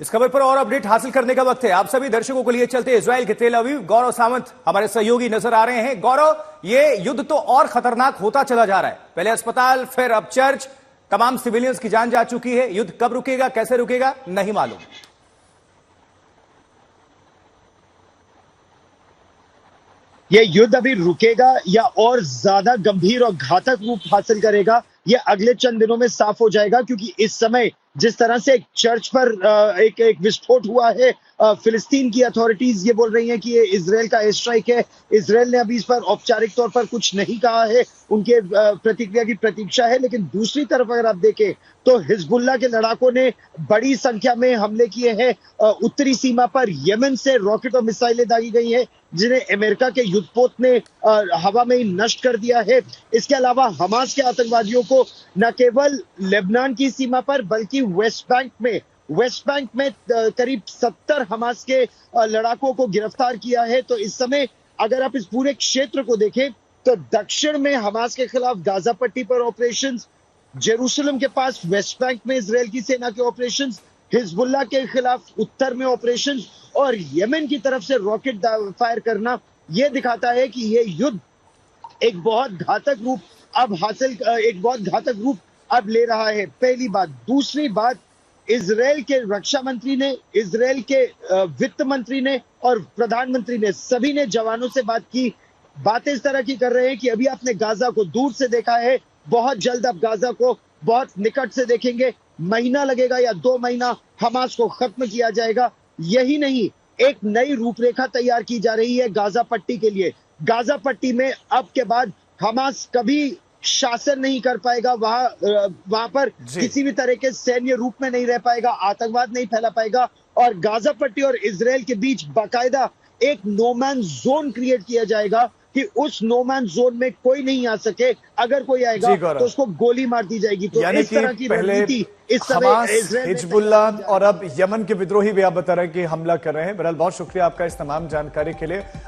इस खबर पर और अपडेट हासिल करने का वक्त है। आप सभी दर्शकों को लिए चलते इजराइल के तेल अवीव। गौरव सामंत हमारे सहयोगी नजर आ रहे हैं। गौरव, ये युद्ध तो और खतरनाक होता चला जा रहा है। पहले अस्पताल, फिर अब चर्च, तमाम सिविलियंस की जान जा चुकी है। युद्ध कब रुकेगा, कैसे रुकेगा, नहीं मालूम। ये युद्ध अभी रुकेगा या और ज्यादा गंभीर और घातक रूप हासिल करेगा, ये अगले चंद दिनों में साफ हो जाएगा। क्योंकि इस समय जिस तरह से एक चर्च पर एक विस्फोट हुआ है, फिलिस्तीन की अथॉरिटीज ये बोल रही हैं कि ये इजराइल का एयर स्ट्राइक है। इजराइल ने अभी इस पर औपचारिक तौर पर कुछ नहीं कहा है, उनके प्रतिक्रिया की प्रतीक्षा है। लेकिन दूसरी तरफ अगर आप देखें तो हिजबुल्लाह के लड़ाकों ने बड़ी संख्या में हमले किए हैं। उत्तरी सीमा पर यमन से रॉकेट और मिसाइलें दागी गई हैं, जिन्हें अमेरिका के युद्धपोत ने हवा में ही नष्ट कर दिया है। इसके अलावा हमास के आतंकवादियों को न केवल लेबनान की सीमा पर बल्कि वेस्ट बैंक में करीब 70 हमास के लड़ाकों को गिरफ्तार किया है। तो इस समय अगर आप इस पूरे क्षेत्र को देखें तो दक्षिण में हमास के खिलाफ गाजा पट्टी पर ऑपरेशंस, जेरूसलम के पास वेस्ट बैंक में इजराइल की सेना के ऑपरेशंस, हिजबुल्लाह के खिलाफ उत्तर में ऑपरेशंस और यमन की तरफ से रॉकेट फायर करना, यह दिखाता है कि यह युद्ध एक बहुत घातक रूप अब ले रहा है। पहली बात। दूसरी बात, इजराइल के रक्षा मंत्री ने, इजराइल के वित्त मंत्री ने और प्रधानमंत्री ने, सभी ने जवानों से बात की। बातें इस तरह की कर रहे हैं कि अभी आपने गाजा को दूर से देखा है, बहुत जल्द आप गाजा को बहुत निकट से देखेंगे। महीना लगेगा या 2 महीना, हमास को खत्म किया जाएगा। यही नहीं, एक नई रूपरेखा तैयार की जा रही है गाजा पट्टी के लिए। गाजा पट्टी में अब के बाद हमास कभी शासन नहीं कर पाएगा, वहां पर किसी भी तरह के सैन्य रूप में नहीं रह पाएगा, आतंकवाद नहीं फैला पाएगा। और गाजा पट्टी और इजराइल के बीच बाकायदा एक नोमैन जोन क्रिएट किया जाएगा कि उस नोमैन जोन में कोई नहीं आ सके। अगर कोई आएगा तो उसको गोली मार दी जाएगी। तो इस तरह की रणनीति इस समय इजराइल, हिजबुल्लाह और अब यमन के विद्रोही भी आप बता रहे हैं कि हमला कर रहे हैं। बहरहाल बहुत शुक्रिया आपका इस तमाम जानकारी के लिए।